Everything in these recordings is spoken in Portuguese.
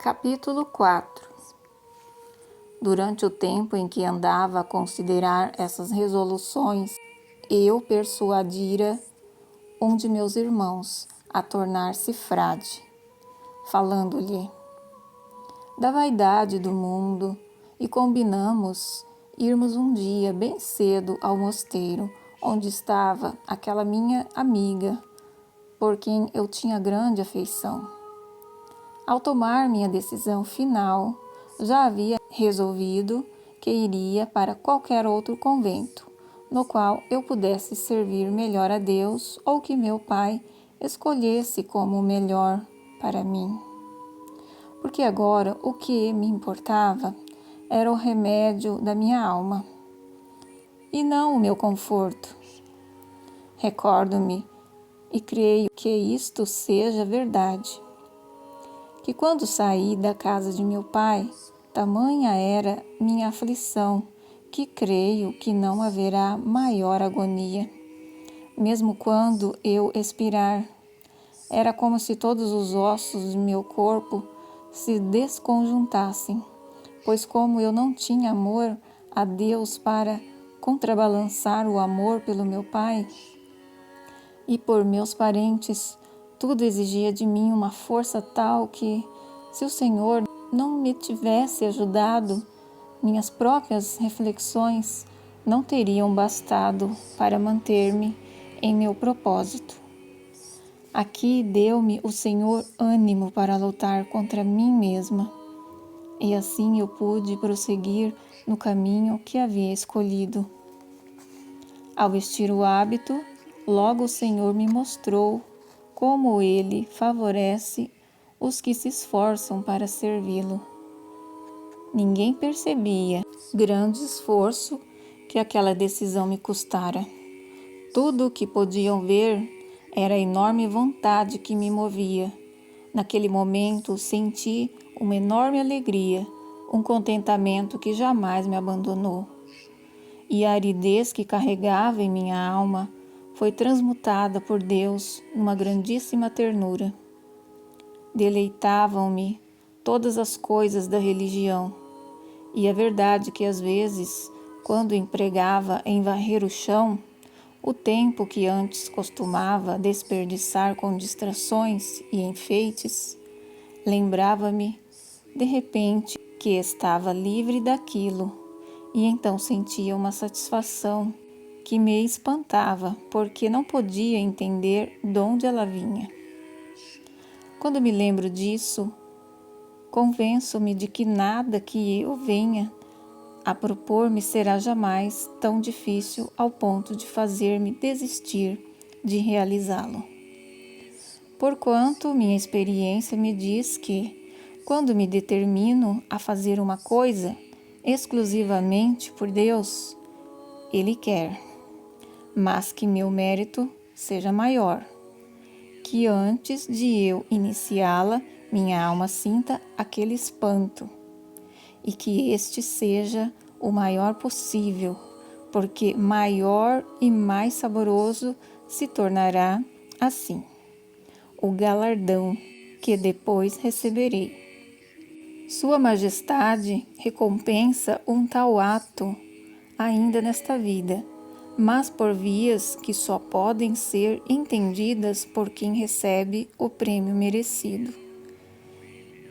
Capítulo 4. Durante o tempo em que andava a considerar essas resoluções, eu persuadira um de meus irmãos a tornar-se frade, falando-lhe da vaidade do mundo, e combinamos irmos um dia bem cedo ao mosteiro, onde estava aquela minha amiga, por quem eu tinha grande afeição. Ao tomar minha decisão final, já havia resolvido que iria para qualquer outro convento, no qual eu pudesse servir melhor a Deus ou que meu pai escolhesse como o melhor para mim. Porque agora o que me importava era o remédio da minha alma, e não o meu conforto. Recordo-me e creio que isto seja verdade, que quando saí da casa de meu pai, tamanha era minha aflição, que creio que não haverá maior agonia. Mesmo quando eu expirar, era como se todos os ossos de meu corpo se desconjuntassem, pois como eu não tinha amor a Deus para contrabalançar o amor pelo meu pai e por meus parentes, tudo exigia de mim uma força tal que, se o Senhor não me tivesse ajudado, minhas próprias reflexões não teriam bastado para manter-me em meu propósito. Aqui deu-me o Senhor ânimo para lutar contra mim mesma, e assim eu pude prosseguir no caminho que havia escolhido. Ao vestir o hábito, logo o Senhor me mostrou como Ele favorece os que se esforçam para servi-lo. Ninguém percebia grande esforço que aquela decisão me custara. Tudo o que podiam ver era a enorme vontade que me movia. Naquele momento senti uma enorme alegria, um contentamento que jamais me abandonou. E a aridez que carregava em minha alma foi transmutada por Deus numa grandíssima ternura. Deleitavam-me todas as coisas da religião, e é verdade que às vezes, quando empregava em varrer o chão, o tempo que antes costumava desperdiçar com distrações e enfeites, lembrava-me, de repente, que estava livre daquilo, e então sentia uma satisfação que me espantava, porque não podia entender de onde ela vinha. Quando me lembro disso, convenço-me de que nada que eu venha a propor-me será jamais tão difícil ao ponto de fazer-me desistir de realizá-lo. Porquanto minha experiência me diz que, quando me determino a fazer uma coisa exclusivamente por Deus, Ele quer, mas que meu mérito seja maior, que antes de eu iniciá-la, minha alma sinta aquele espanto, e que este seja o maior possível, porque maior e mais saboroso se tornará assim o galardão que depois receberei. Sua Majestade recompensa um tal ato ainda nesta vida, mas por vias que só podem ser entendidas por quem recebe o prêmio merecido.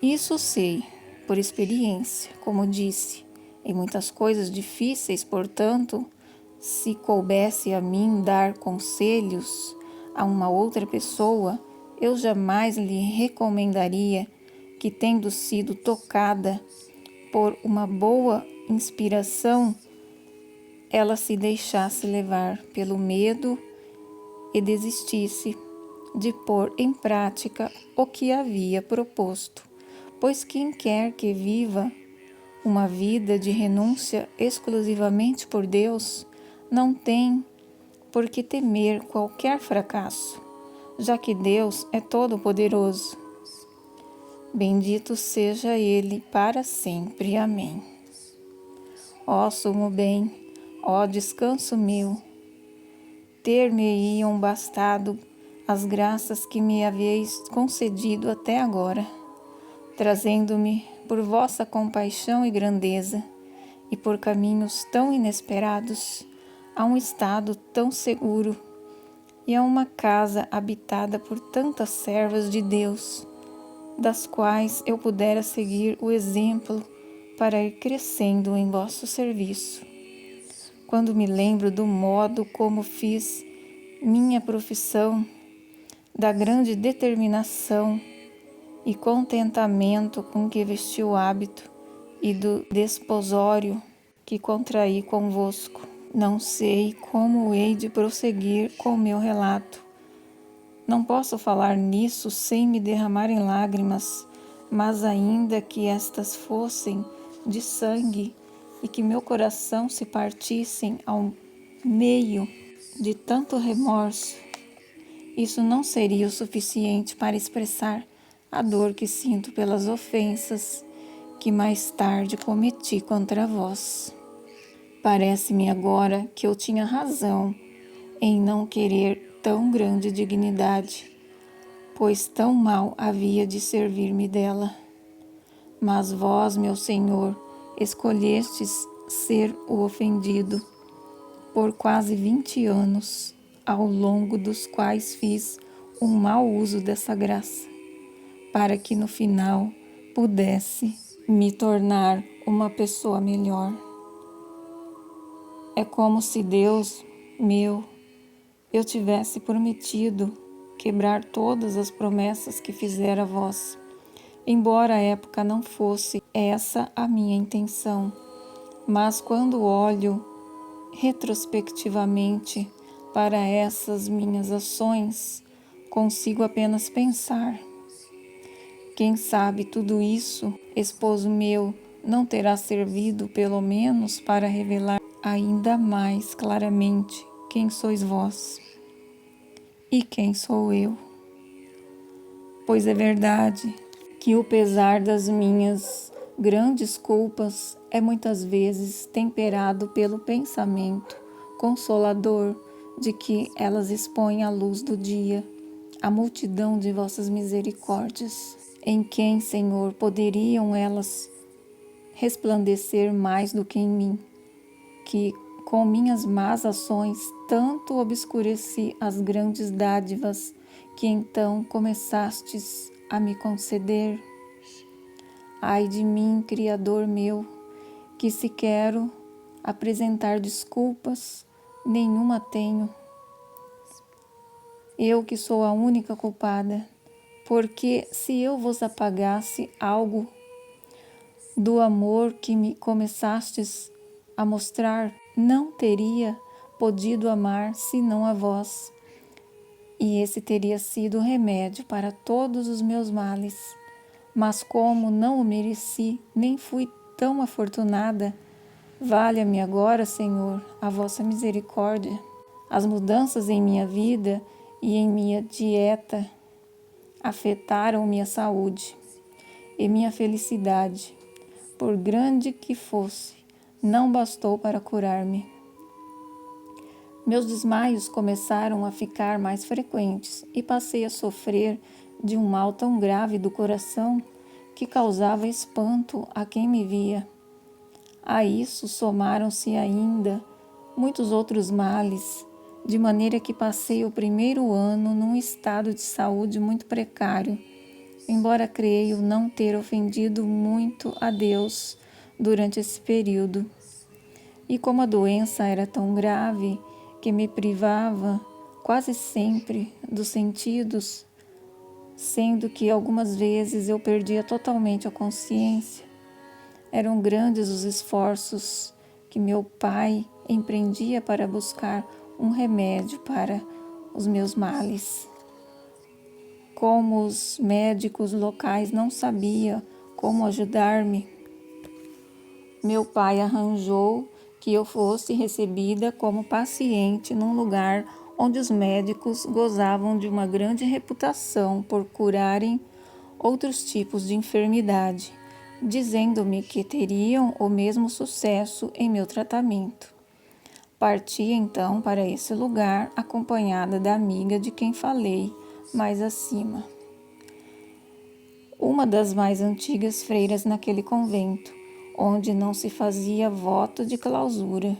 Isso sei, por experiência, como disse, em muitas coisas difíceis, portanto, se coubesse a mim dar conselhos a uma outra pessoa, eu jamais lhe recomendaria que, tendo sido tocada por uma boa inspiração, ela se deixasse levar pelo medo e desistisse de pôr em prática o que havia proposto, pois quem quer que viva uma vida de renúncia exclusivamente por Deus não tem por que temer qualquer fracasso, já que Deus é todo-poderoso. Bendito seja Ele para sempre. Amém. Ó sumo bem, ó descanso meu, ter-me-iam bastado as graças que me haveis concedido até agora, trazendo-me por vossa compaixão e grandeza, e por caminhos tão inesperados, a um estado tão seguro, e a uma casa habitada por tantas servas de Deus, das quais eu pudera seguir o exemplo para ir crescendo em vosso serviço. Quando me lembro do modo como fiz minha profissão, da grande determinação e contentamento com que vesti o hábito e do desposório que contraí convosco, não sei como hei de prosseguir com o meu relato. Não posso falar nisso sem me derramar em lágrimas, mas ainda que estas fossem de sangue e que meu coração se partissem ao meio de tanto remorso, isso não seria o suficiente para expressar a dor que sinto pelas ofensas que mais tarde cometi contra vós. Parece-me agora que eu tinha razão em não querer tão grande dignidade, pois tão mal havia de servir-me dela. Mas vós, meu Senhor, escolhestes ser o ofendido por quase 20 anos, ao longo dos quais fiz um mau uso dessa graça, para que no final pudesse me tornar uma pessoa melhor. É como se Deus, eu tivesse prometido quebrar todas as promessas que fizera a vós, embora a época não fosse essa a minha intenção. Mas quando olho retrospectivamente para essas minhas ações, consigo apenas pensar: quem sabe tudo isso, esposo meu, não terá servido pelo menos para revelar ainda mais claramente quem sois vós e quem sou eu. Pois é verdade que o pesar das minhas grandes culpas é muitas vezes temperado pelo pensamento consolador de que elas expõem à luz do dia a multidão de vossas misericórdias, em quem, Senhor, poderiam elas resplandecer mais do que em mim, que com minhas más ações tanto obscureci as grandes dádivas que então começastes a me conceder. Ai de mim, Criador meu, que se quero apresentar desculpas, nenhuma tenho. Eu que sou a única culpada, porque se eu vos apagasse algo do amor que me começastes a mostrar, não teria podido amar senão a vós, e esse teria sido o remédio para todos os meus males. Mas como não o mereci, nem fui tão afortunada, valha-me agora, Senhor, a vossa misericórdia. As mudanças em minha vida e em minha dieta afetaram minha saúde e minha felicidade. Por grande que fosse, não bastou para curar-me. Meus desmaios começaram a ficar mais frequentes e passei a sofrer de um mal tão grave do coração que causava espanto a quem me via. A isso somaram-se ainda muitos outros males, de maneira que passei o primeiro ano num estado de saúde muito precário, embora creio não ter ofendido muito a Deus durante esse período. E como a doença era tão grave que me privava quase sempre dos sentidos, sendo que algumas vezes eu perdia totalmente a consciência, eram grandes os esforços que meu pai empreendia para buscar um remédio para os meus males. Como os médicos locais não sabiam como ajudar-me, meu pai arranjou que eu fosse recebida como paciente num lugar onde os médicos gozavam de uma grande reputação por curarem outros tipos de enfermidade, dizendo-me que teriam o mesmo sucesso em meu tratamento. Parti então para esse lugar, acompanhada da amiga de quem falei mais acima. uma das mais antigas freiras naquele convento, onde não se fazia voto de clausura.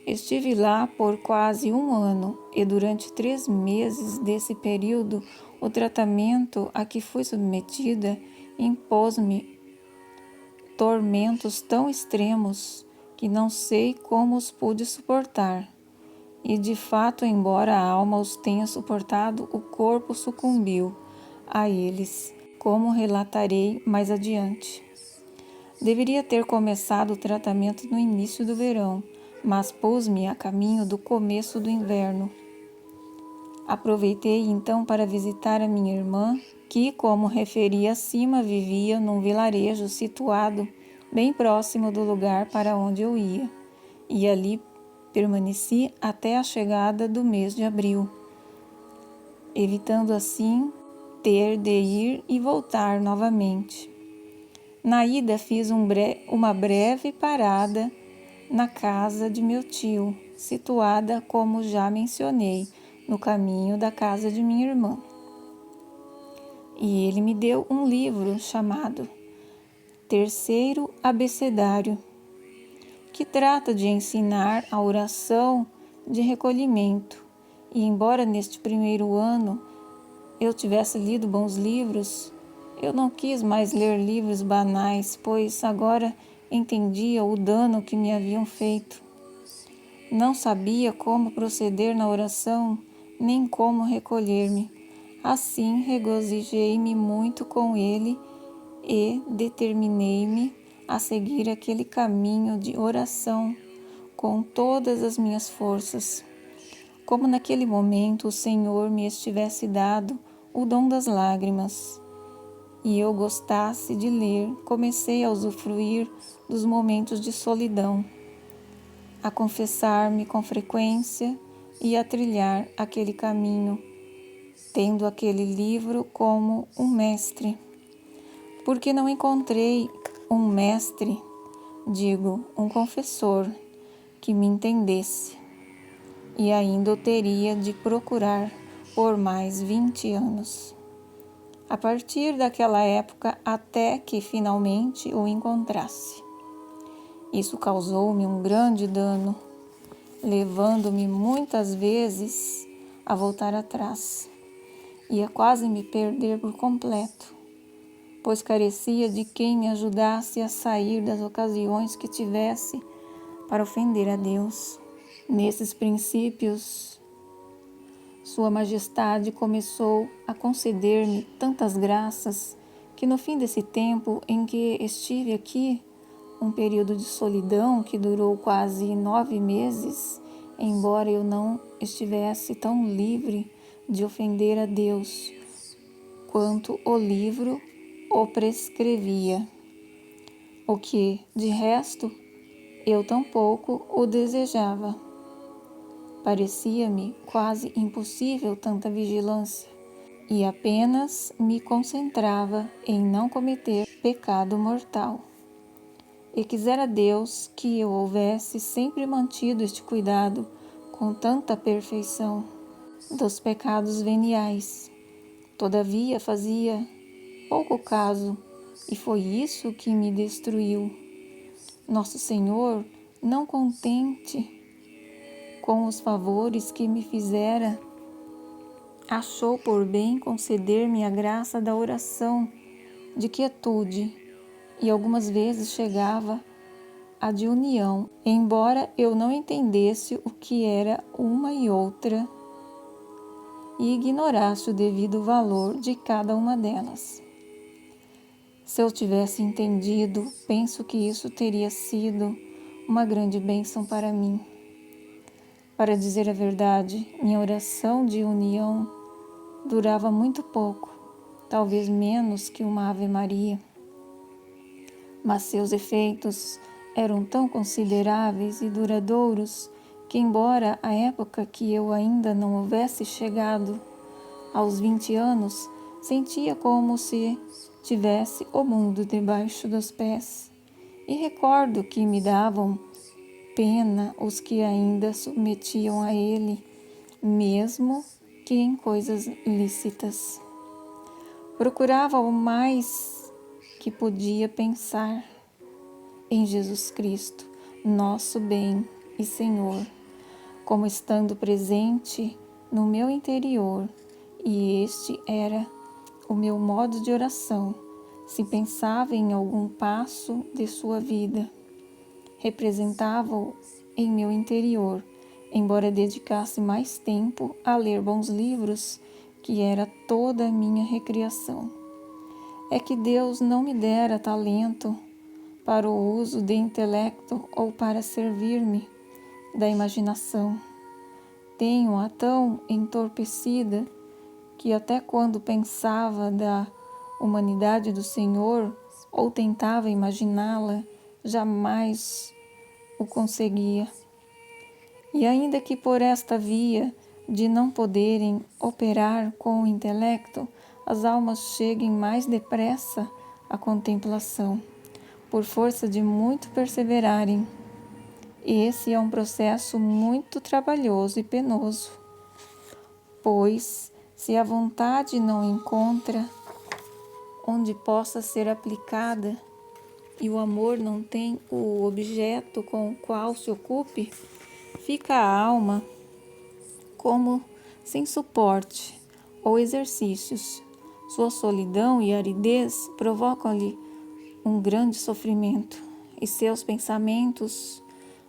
Estive lá por quase 1 ano e durante 3 meses desse período o tratamento a que fui submetida impôs-me tormentos tão extremos que não sei como os pude suportar. E de fato, embora a alma os tenha suportado, o corpo sucumbiu a eles, como relatarei mais adiante. Deveria ter começado o tratamento no início do verão, mas pus-me a caminho do começo do inverno. Aproveitei então para visitar a minha irmã, que, como referi acima, vivia num vilarejo situado bem próximo do lugar para onde eu ia, e ali permaneci até a chegada do mês de abril, evitando assim ter de ir e voltar novamente. Na ida fiz uma breve parada na casa de meu tio, situada, como já mencionei, no caminho da casa de minha irmã. E ele me deu um livro chamado Terceiro Abecedário, que trata de ensinar a oração de recolhimento. E embora neste primeiro ano eu tivesse lido bons livros, eu não quis mais ler livros banais, pois agora entendia o dano que me haviam feito. Não sabia como proceder na oração, nem como recolher-me. Assim, regozijei-me muito com ele e determinei-me a seguir aquele caminho de oração com todas as minhas forças. Como naquele momento o Senhor me estivesse dado o dom das lágrimas e eu gostasse de ler, comecei a usufruir dos momentos de solidão, a confessar-me com frequência e a trilhar aquele caminho, tendo aquele livro como um mestre. Porque não encontrei um mestre, um confessor, que me entendesse, e ainda o teria de procurar por mais 20 anos. A partir daquela época até que finalmente o encontrasse. Isso causou-me um grande dano, levando-me muitas vezes a voltar atrás e a quase me perder por completo, pois carecia de quem me ajudasse a sair das ocasiões que tivesse para ofender a Deus. Nesses princípios, Sua Majestade começou a conceder-me tantas graças que no fim desse tempo em que estive aqui, um período de solidão que durou quase 9 meses, embora eu não estivesse tão livre de ofender a Deus quanto o livro o prescrevia, o que, de resto, eu tampouco o desejava. Parecia-me quase impossível tanta vigilância e apenas me concentrava em não cometer pecado mortal. E quisera Deus que eu houvesse sempre mantido este cuidado com tanta perfeição dos pecados veniais. Todavia fazia pouco caso e foi isso que me destruiu. Nosso Senhor, não contente com os favores que me fizera, achou por bem conceder-me a graça da oração de quietude e algumas vezes chegava a de união, embora eu não entendesse o que era uma e outra e ignorasse o devido valor de cada uma delas. Se eu tivesse entendido, penso que isso teria sido uma grande bênção para mim. Para dizer a verdade, minha oração de união durava muito pouco, talvez menos que uma Ave Maria. Mas seus efeitos eram tão consideráveis e duradouros que, embora a época que eu ainda não houvesse chegado aos 20 anos, sentia como se tivesse o mundo debaixo dos pés. E recordo que me davam pena os que ainda submetiam a ele, mesmo que em coisas lícitas. Procurava o mais que podia pensar em Jesus Cristo, nosso bem e Senhor, como estando presente no meu interior, e este era o meu modo de oração, se pensava em algum passo de sua vida. Representava-o em meu interior, embora dedicasse mais tempo a ler bons livros, que era toda a minha recreação. É que Deus não me dera talento para o uso de intelecto ou para servir-me da imaginação. Tenho-a tão entorpecida que até quando pensava da humanidade do Senhor ou tentava imaginá-la, jamais o conseguia. E ainda que por esta via de não poderem operar com o intelecto, as almas cheguem mais depressa à contemplação, por força de muito perseverarem. Esse é um processo muito trabalhoso e penoso, pois se a vontade não encontra onde possa ser aplicada e o amor não tem o objeto com o qual se ocupe, fica a alma como sem suporte ou exercícios. Sua solidão e aridez provocam-lhe um grande sofrimento, e seus pensamentos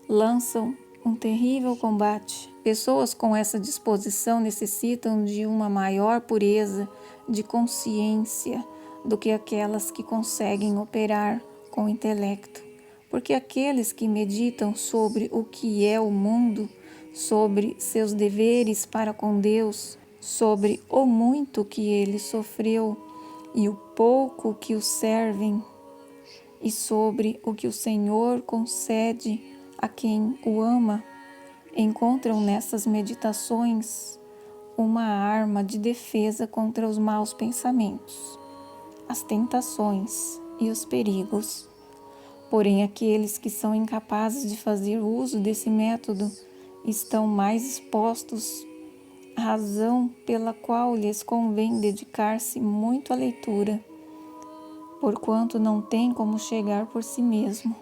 lançam um terrível combate. Pessoas com essa disposição necessitam de uma maior pureza de consciência do que aquelas que conseguem operar com o intelecto, porque aqueles que meditam sobre o que é o mundo, sobre seus deveres para com Deus, sobre o muito que ele sofreu e o pouco que o servem, e sobre o que o Senhor concede a quem o ama, encontram nessas meditações uma arma de defesa contra os maus pensamentos, as tentações e os perigos. Porém, aqueles que são incapazes de fazer uso desse método estão mais expostos, razão pela qual lhes convém dedicar-se muito à leitura, porquanto não têm como chegar por si mesmo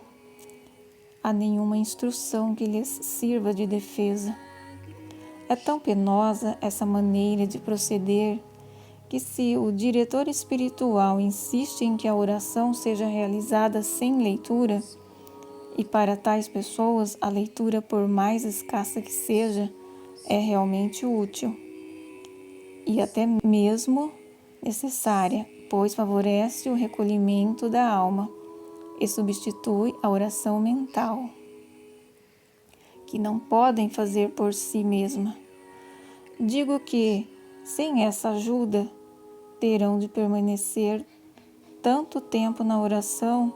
a nenhuma instrução que lhes sirva de defesa. É tão penosa essa maneira de proceder que, se o diretor espiritual insiste em que a oração seja realizada sem leitura, e para tais pessoas a leitura, por mais escassa que seja, é realmente útil e até mesmo necessária, pois favorece o recolhimento da alma e substitui a oração mental, que não podem fazer por si mesma. Digo que, sem essa ajuda, terão de permanecer tanto tempo na oração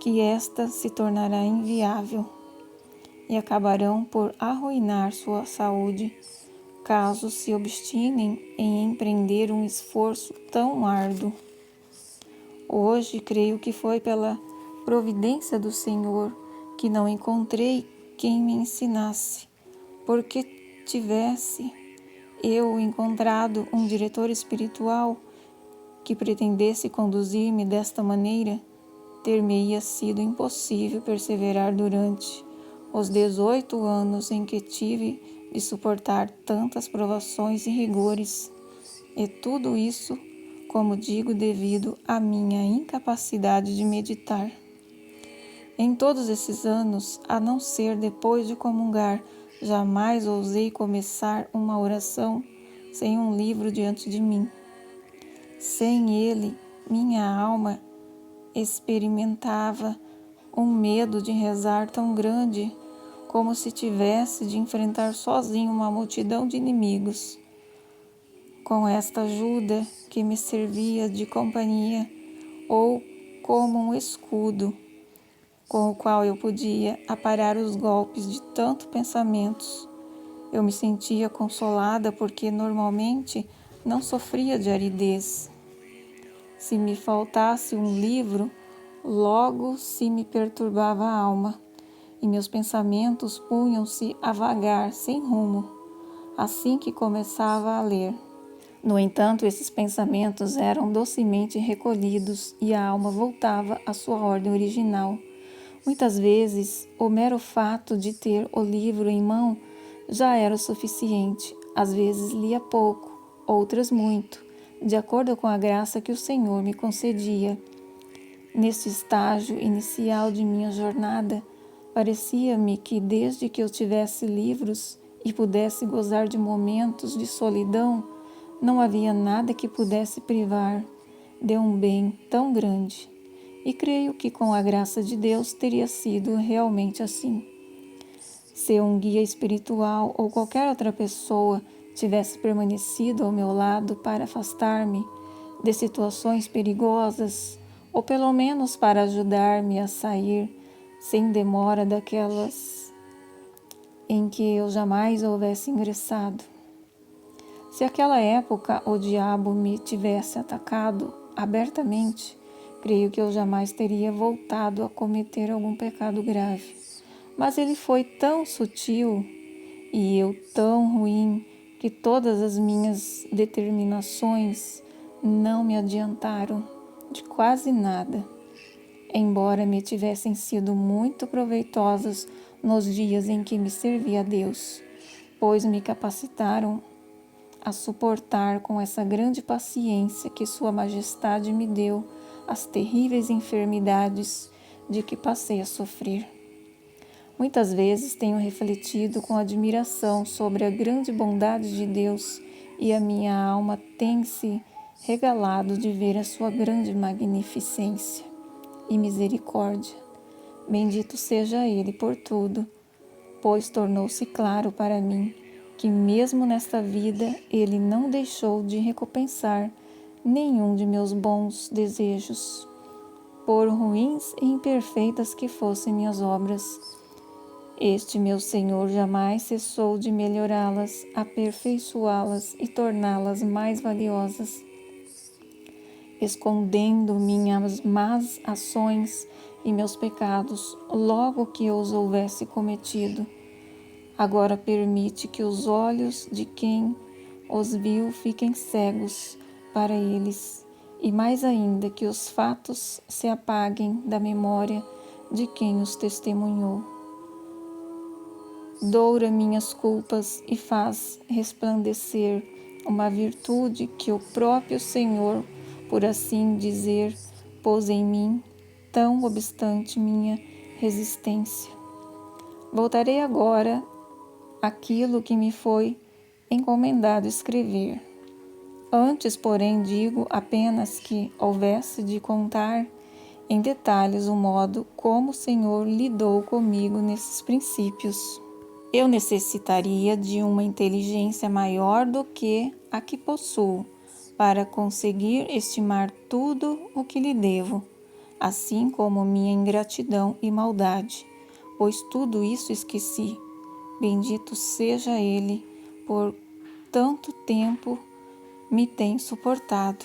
que esta se tornará inviável e acabarão por arruinar sua saúde, caso se obstinem em empreender um esforço tão árduo. Hoje creio que foi pela providência do Senhor que não encontrei quem me ensinasse, porque tivesse eu encontrado um diretor espiritual que pretendesse conduzir-me desta maneira, ter-me-ia sido impossível perseverar durante os 18 anos em que tive de suportar tantas provações e rigores, e tudo isso, como digo, devido à minha incapacidade de meditar. Em todos esses anos, a não ser depois de comungar, jamais ousei começar uma oração sem um livro diante de mim. Sem ele, minha alma experimentava um medo de rezar tão grande como se tivesse de enfrentar sozinho uma multidão de inimigos. Com esta ajuda que me servia de companhia ou como um escudo, com o qual eu podia aparar os golpes de tantos pensamentos, eu me sentia consolada porque normalmente não sofria de aridez. Se me faltasse um livro, logo se me perturbava a alma, e meus pensamentos punham-se a vagar sem rumo, assim que começava a ler. No entanto, esses pensamentos eram docemente recolhidos e a alma voltava à sua ordem original. Muitas vezes, o mero fato de ter o livro em mão já era o suficiente. Às vezes lia pouco, outras muito, de acordo com a graça que o Senhor me concedia. Neste estágio inicial de minha jornada, parecia-me que desde que eu tivesse livros e pudesse gozar de momentos de solidão, não havia nada que pudesse privar de um bem tão grande. E creio que com a graça de Deus teria sido realmente assim. Se um guia espiritual ou qualquer outra pessoa tivesse permanecido ao meu lado para afastar-me de situações perigosas, ou pelo menos para ajudar-me a sair sem demora daquelas em que eu jamais houvesse ingressado. Se aquela época o diabo me tivesse atacado abertamente, creio que eu jamais teria voltado a cometer algum pecado grave. Mas ele foi tão sutil e eu tão ruim que todas as minhas determinações não me adiantaram de quase nada, embora me tivessem sido muito proveitosas nos dias em que me servi a Deus, pois me capacitaram a suportar com essa grande paciência que Sua Majestade me deu as terríveis enfermidades de que passei a sofrer. Muitas vezes tenho refletido com admiração sobre a grande bondade de Deus e a minha alma tem se regalado de ver a sua grande magnificência e misericórdia. Bendito seja Ele por tudo, pois tornou-se claro para mim que mesmo nesta vida Ele não deixou de recompensar nenhum de meus bons desejos, por ruins e imperfeitas que fossem minhas obras. Este meu Senhor jamais cessou de melhorá-las, aperfeiçoá-las e torná-las mais valiosas, escondendo minhas más ações e meus pecados logo que eu os houvesse cometido. Agora permite que os olhos de quem os viu fiquem cegos para eles, e mais ainda que os fatos se apaguem da memória de quem os testemunhou. Doura minhas culpas e faz resplandecer uma virtude que o próprio Senhor, por assim dizer, pôs em mim, tão obstante minha resistência. Voltarei agora àquilo que me foi encomendado escrever. Antes, porém, digo apenas que houvesse de contar em detalhes o modo como o Senhor lidou comigo nesses princípios. Eu necessitaria de uma inteligência maior do que a que possuo para conseguir estimar tudo o que lhe devo, assim como minha ingratidão e maldade, pois tudo isso esqueci. Bendito seja Ele, por tanto tempo me tem suportado.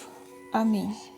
Amém.